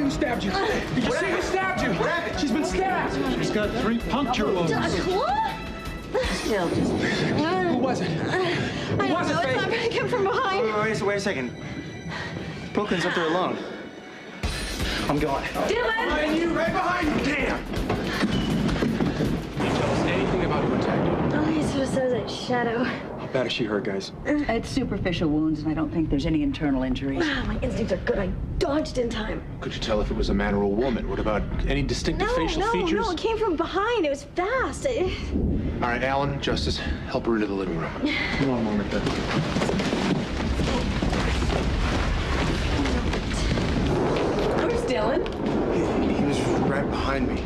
who stabbed you? Did you see who stabbed you? What happened? She's been stabbed. She's got 3 puncture wounds. A claw? Still just... Who was it? I don't know. It's not going to come from behind. Wait a second. Brooklyn's up there alone. I'm going. Dylan! Behind you, right behind you. Damn. Can you tell us anything about who attacked you? Oh, he sort of says it's Shadow. How bad is she hurt, guys? It's superficial wounds, and I don't think there's any internal injuries. Wow, my instincts are good. I dodged in time. Could you tell if it was a man or a woman? What about any distinctive facial features? No, it came from behind. It was fast. All right, Alan, Justice, help her into the living room. Come on, Monica. Where's Dylan? He was right behind me.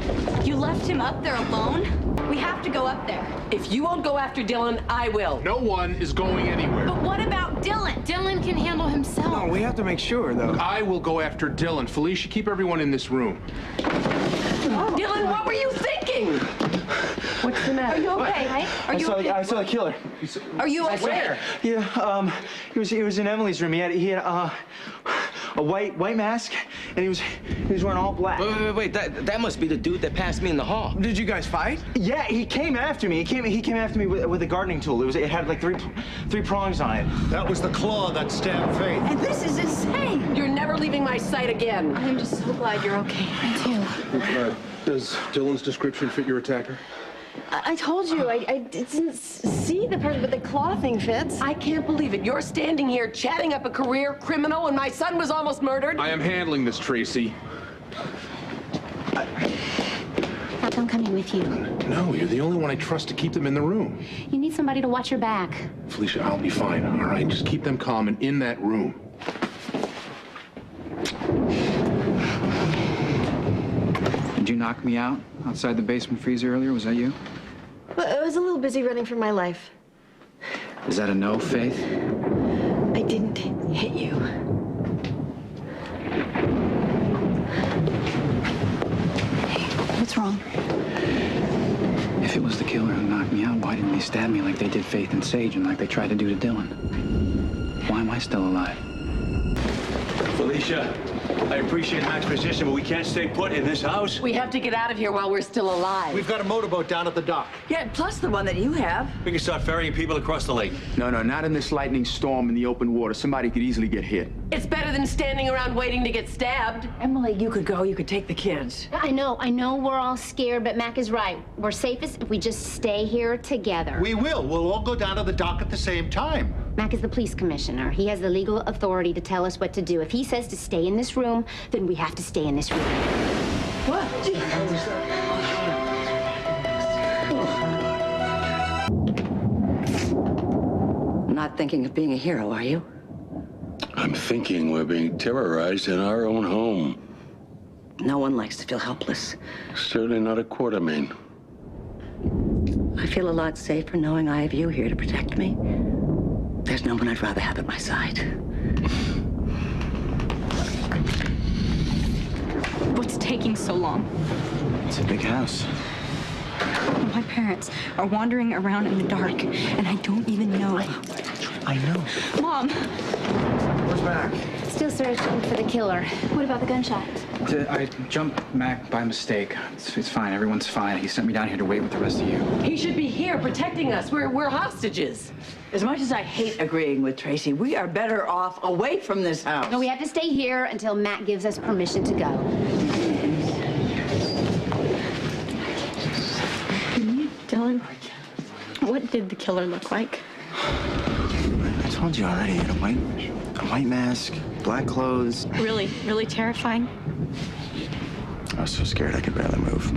You left him up there alone? We have to go up there. If you won't go after Dylan, I will. No one is going anywhere. But what about Dylan? Dylan can handle himself. No, we have to make sure, though. I will go after Dylan. Felicia, keep everyone in this room. Dylan, what were you thinking? What's the matter? Are you okay, right? Are you okay? I saw the killer. Are you okay? Where? Yeah, he was in Emily's room. He had a white mask, and he was wearing all black. Wait, that must be the dude that passed me in the hall. Did you guys fight? Yeah, he came after me. He came after me with a gardening tool. It had like three prongs on it. That was the claw that stabbed Faith. And this is insane. You're never leaving my sight again. I'm just so glad you're okay. Me too. Does Dylan's description fit your attacker? I told you, I didn't see the person, but the claw thing fits. I can't believe it. You're standing here chatting up a career criminal when my son was almost murdered. I am handling this, Tracy. Papa, I'm coming with you. No, you're the only one I trust to keep them in the room. You need somebody to watch your back. Felicia, I'll be fine, all right? Just keep them calm and in that room. Did you knock me out outside the basement freezer earlier? Was that you? Well, I was a little busy running for my life. Is that a no, Faith? I didn't hit you. Hey, what's wrong? If it was the killer who knocked me out, why didn't they stab me like they did Faith and Sage and like they tried to do to Dylan? Why am I still alive? Felicia, I appreciate Mac's position, but we can't stay put in this house. We have to get out of here while we're still alive. We've got a motorboat down at the dock. Yeah, plus the one that you have. We can start ferrying people across the lake. No, not in this lightning storm in the open water. Somebody could easily get hit. It's better than standing around waiting to get stabbed. Emily, you could go. You could take the kids. I know we're all scared, but Mac is right. We're safest if we just stay here together. We will. We'll all go down to the dock at the same time. Mac is the police commissioner. He has the legal authority to tell us what to do. If he says to stay in this room, then we have to stay in this room. What? Not thinking of being a hero, are you? I'm thinking we're being terrorized in our own home. No one likes to feel helpless. Certainly not a Quartermain. I feel a lot safer knowing I have you here to protect me. There's no one I'd rather have at my side. What's taking so long? It's a big house. My parents are wandering around in the dark, and I don't even know. I know. Mom! Where's Mac? Still searching for the killer. What about the gunshot? I jumped Mac by mistake. It's fine. Everyone's fine. He sent me down here to wait with the rest of you. He should be here protecting us. We're hostages. As much as I hate agreeing with Tracy, we are better off away from this house. No, we have to stay here until Mac gives us permission to go. Dylan, what did the killer look like? I told you already. He had a white mask, black clothes. Really, really terrifying. I was so scared I could barely move.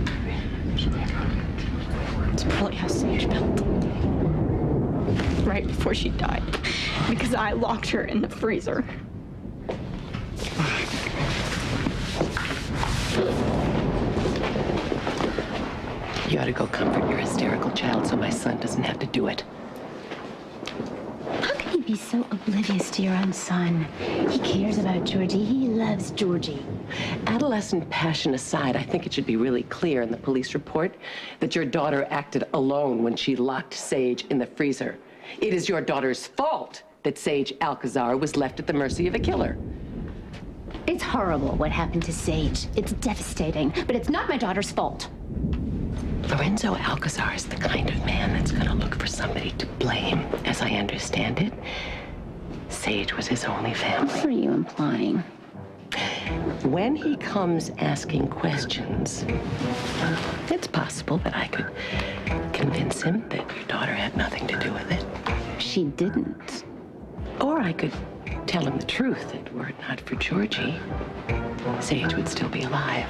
It's probably how Sage felt. Right before she died. Because I locked her in the freezer. You ought to go comfort your hysterical child so my son doesn't have to do it. How can you be so oblivious to your own son? He cares about Georgie. He loves Georgie. Adolescent passion aside, I think it should be really clear in the police report that your daughter acted alone when she locked Sage in the freezer. It is your daughter's fault that Sage Alcazar was left at the mercy of a killer. It's horrible what happened to Sage. It's devastating, but it's not my daughter's fault. Lorenzo Alcazar is the kind of man that's gonna look for somebody to blame. As I understand it, Sage was his only family. What are you implying? When he comes asking questions, it's possible that I could convince him that your daughter had nothing to do with it. She didn't. Or I could tell him the truth, that were it not for Georgie, Sage would still be alive.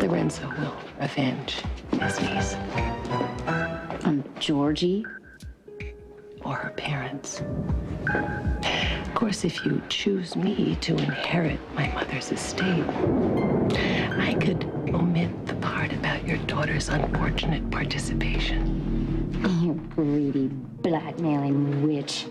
Lorenzo will avenge his niece. Georgie? Or her parents. Of course, if you choose me to inherit my mother's estate, I could omit the part about your daughter's unfortunate participation. You greedy, blackmailing witch.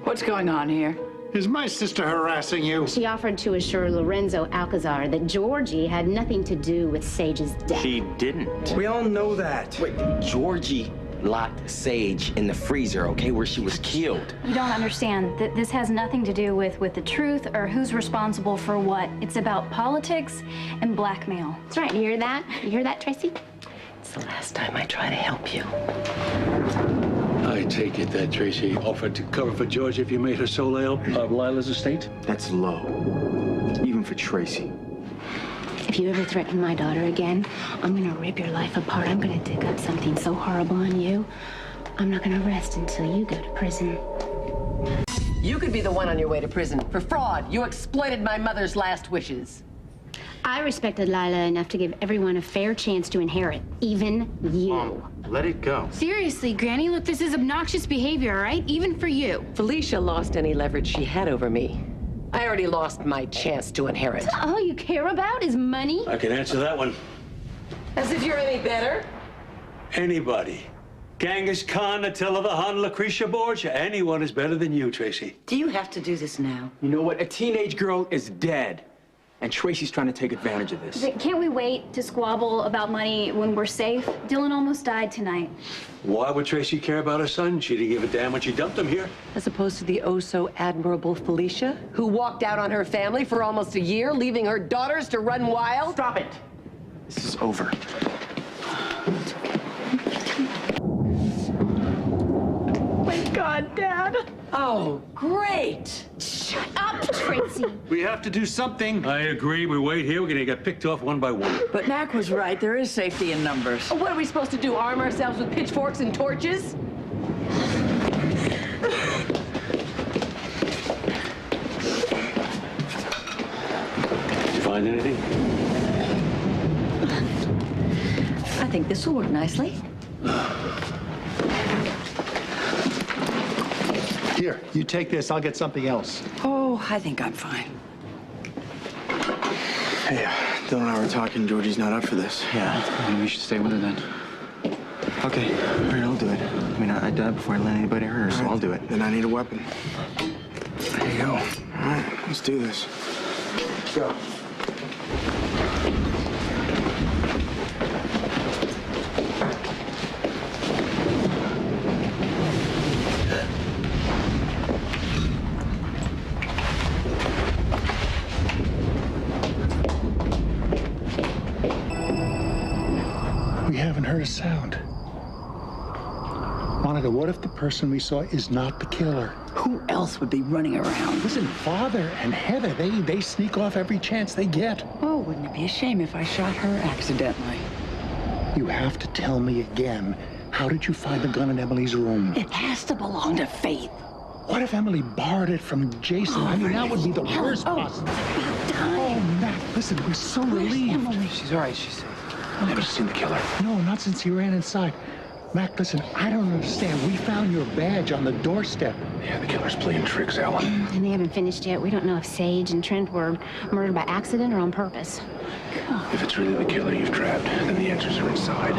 What's going on here? Is my sister harassing you? She offered to assure Lorenzo Alcazar that Georgie had nothing to do with Sage's death. She didn't. We all know that. Wait, Georgie locked Sage in the freezer, okay, where she was killed. You don't understand that this has nothing to do with the truth or who's responsible for what. It's about politics and blackmail. That's right. You hear that? You hear that, Tracy? It's the last time I try to help you. I take it that Tracy offered to cover for George if you made her sole heir of Lila's estate? That's low. Even for Tracy. If you ever threaten my daughter again, I'm gonna rip your life apart. I'm gonna dig up something so horrible on you. I'm not gonna rest until you go to prison. You could be the one on your way to prison for fraud. You exploited my mother's last wishes. I respected Lila enough to give everyone a fair chance to inherit, even you. Mom, let it go. Seriously, Granny, look, this is obnoxious behavior, all right? Even for you. Felicia lost any leverage she had over me. I already lost my chance to inherit. All you care about is money? I can answer that one. As if you're any better. Anybody. Genghis Khan, Attila the Hun, Lucretia Borgia. Anyone is better than you, Tracy. Do you have to do this now? You know what? A teenage girl is dead. And Tracy's trying to take advantage of this. Can't we wait to squabble about money when we're safe? Dylan almost died tonight. Why would Tracy care about her son? She didn't give a damn when she dumped him here. As opposed to the oh-so-admirable Felicia, who walked out on her family for almost a year, leaving her daughters to run wild. Stop it! This is over. Thank God, Dad. Oh, great. Shut up, Tracy. We have to do something. I agree. We wait here. We're going to get picked off one by one. But Mac was right. There is safety in numbers. What are we supposed to do, arm ourselves with pitchforks and torches? Did you find anything? I think this will work nicely. Here, you take this. I'll get something else. Oh, I think I'm fine. Hey, Dylan and I were talking. Georgie's not up for this. Yeah, maybe we should stay with her then. Okay, all right, I'll do it. I mean, I died before I let anybody hurt her, so I'll do it. Then I need a weapon. There you go. All right, let's do this. Let's go. We haven't heard a sound. Monica, what if the person we saw is not the killer? Who else would be running around? Listen, Father and Heather, they sneak off every chance they get. Oh, wouldn't it be a shame if I shot her accidentally? You have to tell me again, how did you find the gun in Emily's room? It has to belong to Faith. What if Emily borrowed it from Jason? I mean, that would be the worst possible. Oh, Matt, listen, we're so relieved. Emily? She's all right. She's safe. Never seen the killer. No, not since he ran inside. Mac, listen, I don't understand. We found your badge on the doorstep. Yeah, the killer's playing tricks, Ellen. And they haven't finished yet. We don't know if Sage and Trent were murdered by accident or on purpose. If it's really the killer you've trapped, then the answers are inside.